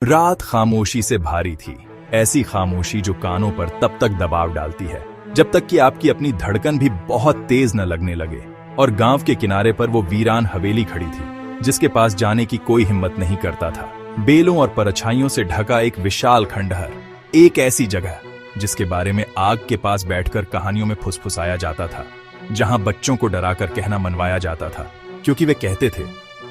रात खामोशी से भारी थी, ऐसी खामोशी जो कानों पर तब तक दबाव डालती है जब तक कि आपकी अपनी धड़कन भी बहुत तेज न लगने लगे। और गांव के किनारे पर वो वीरान हवेली खड़ी थी, जिसके पास जाने की कोई हिम्मत नहीं करता था। बेलों और परछाइयों से ढका एक विशाल खंडहर, एक ऐसी जगह जिसके बारे में आग के पास बैठकर कहानियों में फुसफुसाया जाता था, जहां बच्चों को डराकर कहना मनवाया जाता था, क्योंकि वे कहते थे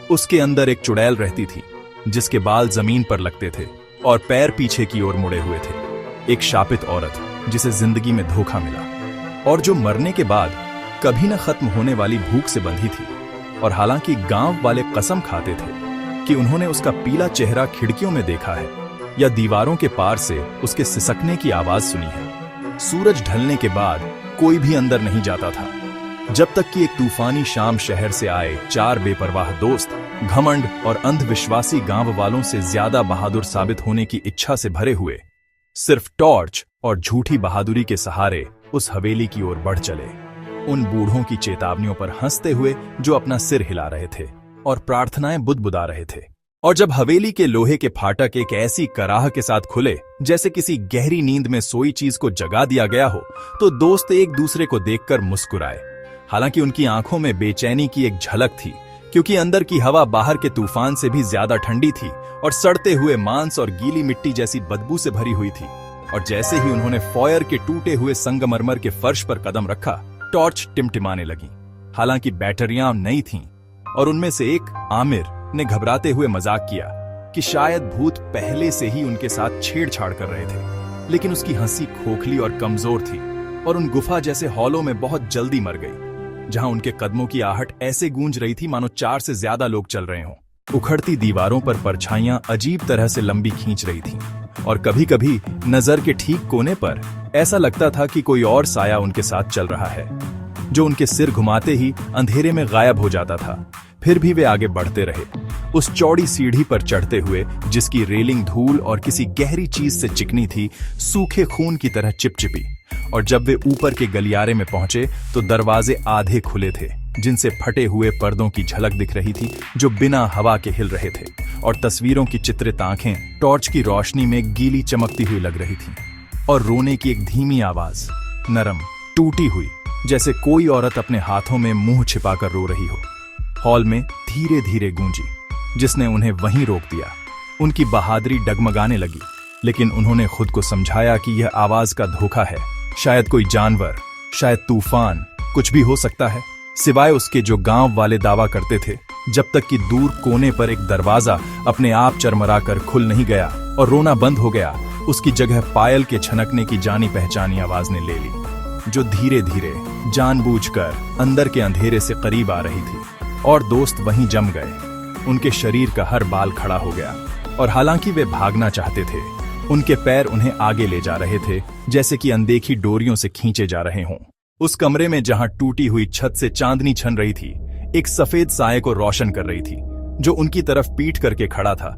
उसके अंदर एक चुड़ैल रहती थी जिसके बाल जमीन पर लगते थे और पैर पीछे की ओर मुड़े हुए थे। एक शापित औरत जिसे जिंदगी में धोखा मिला और जो मरने के बाद कभी न खत्म होने वाली भूख से बंधी थी। और हालांकि गांव वाले कसम खाते थे कि उन्होंने उसका पीला चेहरा खिड़कियों में देखा है या दीवारों के पार से उसके सिसकने की आवाज सुनी है, सूरज ढलने के बाद कोई भी अंदर नहीं जाता था, जब तक कि एक तूफानी शाम शहर से आए 4 बेपरवाह दोस्त घमंड और अंधविश्वासी गांव वालों से ज्यादा बहादुर साबित होने की इच्छा से भरे हुए सिर्फ टॉर्च और झूठी बहादुरी के सहारे उस हवेली की ओर बढ़ चले, उन बूढ़ों की चेतावनियों पर हंसते हुए जो अपना सिर हिला रहे थे और प्रार्थनाएं बुदबुदा रहे थे। और जब हवेली के लोहे के फाटक एक ऐसी कराह के साथ खुले जैसे किसी गहरी नींद में सोई चीज को जगा दिया गया हो, तो दोस्त एक दूसरे को देखकर मुस्कुराए। हालांकि उनकी आंखों में बेचैनी की एक झलक थी, क्योंकि अंदर की हवा बाहर के तूफान से भी ज्यादा ठंडी थी और सड़ते हुए मांस और गीली मिट्टी जैसी बदबू से भरी हुई थी। और जैसे ही उन्होंने फॉयर के टूटे हुए संगमरमर के फर्श पर कदम रखा, टॉर्च टिमटिमाने लगी। हालांकि बैटरियां नई थीं और उनमें से एक, आमिर, ने घबराते हुए मजाक किया कि शायद भूत पहले से ही उनके साथ छेड़छाड़ कर रहे थे। लेकिन उसकी हंसी खोखली और कमजोर थी और उन गुफा जैसे हॉलों में बहुत जल्दी मर गई, जहां उनके कदमों की आहट ऐसे गूंज रही थी मानो 4 से ज्यादा लोग चल रहे हों। उखड़ती दीवारों पर परछाइयां अजीब तरह से लंबी खींच रही थीं और कभी कभी नजर के ठीक कोने पर ऐसा लगता था कि कोई और साया उनके साथ चल रहा है, जो उनके सिर घुमाते ही अंधेरे में गायब हो जाता था। फिर भी वे आगे बढ़ते रहे, उस चौड़ी सीढ़ी पर चढ़ते हुए जिसकी रेलिंग धूल और किसी गहरी चीज से चिकनी थी, सूखे खून की तरह चिपचिपी। और जब वे ऊपर के गलियारे में पहुंचे तो दरवाजे आधे खुले थे, जिनसे फटे हुए पर्दों की झलक दिख रही थी जो बिना हवा के हिल रहे थे, और तस्वीरों की चित्रित आंखें टॉर्च की रोशनी में गीली चमकती हुई लग रही थीं। और रोने की एक धीमी आवाज, नरम, टूटी हुई, जैसे कोई औरत अपने हाथों में मुंह छिपाकर रो रही हो, हॉल में धीरे धीरे गूंजी, जिसने उन्हें वहीं रोक दिया। उनकी बहादुरी डगमगाने लगी, लेकिन उन्होंने खुद को समझाया कि यह आवाज का धोखा है। शायद कोई जानवर, शायद तूफान, कुछ भी हो सकता है, सिवाय उसके जो गांव वाले दावा करते थे, जब तक कि दूर कोने पर एक दरवाजा अपने आप चरमराकर खुल नहीं गया और रोना बंद हो गया। उसकी जगह पायल के छनकने की जानी पहचानी आवाज ने ले ली, जो धीरे धीरे जानबूझकर अंदर के अंधेरे से करीब आ रही थी। और दोस्त वहीं जम गए, उनके शरीर का हर बाल खड़ा हो गया। और हालांकि वे भागना चाहते थे, उनके पैर उन्हें आगे ले जा रहे थे, जैसे कि अनदेखी डोरियों से खींचे जा रहे हों। उस कमरे में जहां टूटी हुई छत से चांदनी छन रही थी, एक सफेद साये को रोशन कर रही थी, जो उनकी तरफ पीठ करके खड़ा था।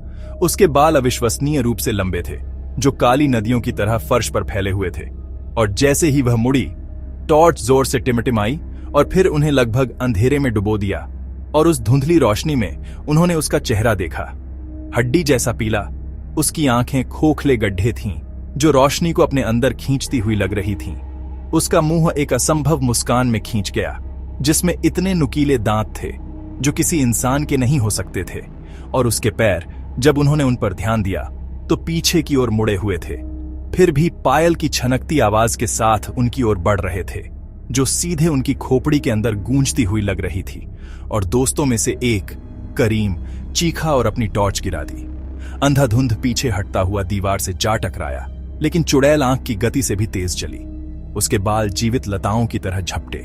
उसके बाल अविश्वसनीय रूप से लंबे थे, जो काली नदियों की तरह फर्श पर फैले हुए थे। और जैसे ही वह मुड़ी, टॉर्च जोर से टिमटिमाई और फिर उन्हें लगभग अंधेरे में डुबो दिया। और उस धुंधली रोशनी में उन्होंने उसका चेहरा देखा, हड्डी जैसा पीला। उसकी आंखें खोखले गड्ढे थीं, जो रोशनी को अपने अंदर खींचती हुई लग रही थीं। उसका मुंह एक असंभव मुस्कान में खींच गया, जिसमें इतने नुकीले दांत थे जो किसी इंसान के नहीं हो सकते थे। और उसके पैर, जब उन्होंने उन पर ध्यान दिया, तो पीछे की ओर मुड़े हुए थे, फिर भी पायल की छनकती आवाज के साथ उनकी ओर बढ़ रहे थे, जो सीधे उनकी खोपड़ी के अंदर गूंजती हुई लग रही थी। और दोस्तों में से एक, करीम, चीखा और अपनी टॉर्च गिरा दी। अंधाधुंध पीछे हटता हुआ दीवार से जा टकराया, लेकिन चुड़ैल आंख की गति से भी तेज चली। उसके बाल जीवित लताओं की तरह झपटे,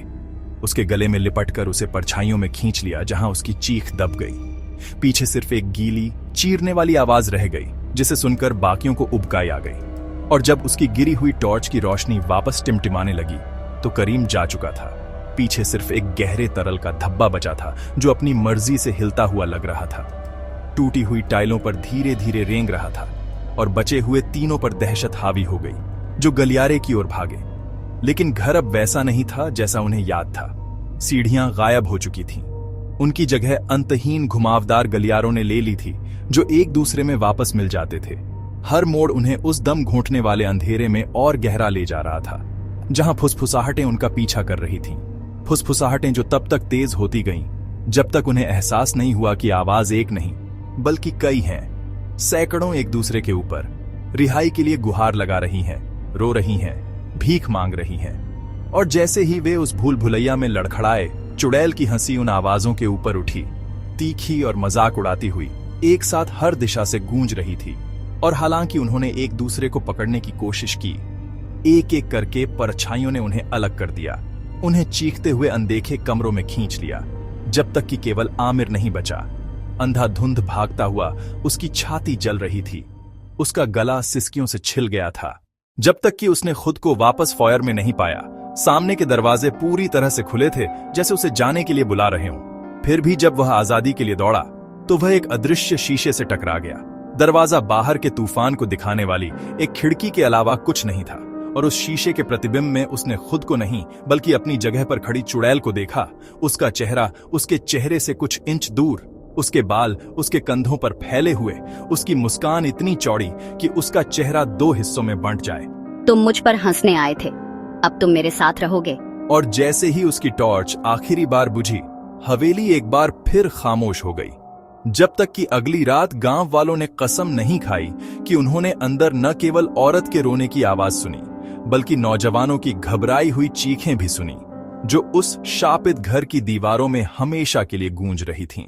उसके गले में लिपटकर उसे परछाइयों में खींच लिया, जहां उसकी चीख दब गई। पीछे सिर्फ एक गीली, चीरने वाली आवाज रह गई, जिसे सुनकर बाकियों को उबकाई आ गई। और जब उसकी गिरी हुई टॉर्च की रोशनी वापस टिमटिमाने लगी, तो करीम जा चुका था। पीछे सिर्फ एक गहरे तरल का धब्बा बचा था, जो अपनी मर्जी से हिलता हुआ लग रहा था। टूटी हुई टाइलों पर धीरे धीरे रेंग रहा था और बचे हुए तीनों पर दहशत हावी हो गई, जो गलियारे की ओर भागे। लेकिन घर अब वैसा नहीं था जैसा उन्हें याद था। सीढ़ियां गायब हो चुकी थीं, उनकी जगह अंतहीन घुमावदार गलियारों ने ले ली थी, जो एक दूसरे में वापस मिल जाते थे। हर मोड़ उन्हें उस दम घोंटने वाले अंधेरे में और गहरा ले जा रहा था, जहां फुसफुसाहटें उनका पीछा कर रही थीं। फुसफुसाहटें जो तब तक तेज होती गईं, जब तक उन्हें एहसास नहीं हुआ कि आवाज एक नहीं बल्कि कई हैं। सैकड़ों एक दूसरे के ऊपर रिहाई के लिए गुहार लगा रही हैं, रो रही हैं, भीख मांग रही हैं। और जैसे ही वे उस भूल भुलैया में लड़खड़ाए, चुड़ैल की हंसी उन आवाजों के ऊपर उठी, तीखी और मजाक उड़ाती हुई एक साथ हर दिशा से गूंज रही थी। और हालांकि उन्होंने एक दूसरे को पकड़ने की कोशिश की, एक एक करके परछाइयों ने उन्हें अलग कर दिया, उन्हें चीखते हुए अनदेखे कमरों में खींच लिया, जब तक कि केवल आमिर नहीं बचा। अंधाधुंध भागता हुआ उसकी छाती जल रही थी, उसका गला सिसकियों से छिल गया था, जब तक कि उसने खुद को वापस फॉयर में नहीं पाया। सामने के दरवाजे पूरी तरह से खुले थे, जैसे उसे जाने के लिए बुला रहे हों। फिर भी जब वह आजादी के लिए दौड़ा तो वह एक अदृश्य शीशे से टकरा गया। दरवाजा बाहर के तूफान को दिखाने वाली एक खिड़की के अलावा कुछ नहीं था, और उस शीशे के प्रतिबिंब में उसने खुद को नहीं बल्कि अपनी जगह पर खड़ी चुड़ैल को देखा। उसका चेहरा उसके चेहरे से कुछ इंच दूर, उसके बाल उसके कंधों पर फैले हुए, उसकी मुस्कान इतनी चौड़ी कि उसका चेहरा दो हिस्सों में बंट जाए। तुम मुझ पर हंसने आए थे, अब तुम मेरे साथ रहोगे। और जैसे ही उसकी टॉर्च आखिरी बार बुझी, हवेली एक बार फिर खामोश हो गई, जब तक कि अगली रात गांव वालों ने कसम नहीं खाई कि उन्होंने अंदर न केवल औरत के रोने की आवाज सुनी, बल्कि नौजवानों की घबराई हुई चीखें भी सुनी, जो उस शापित घर की दीवारों में हमेशा के लिए गूंज रही थीं।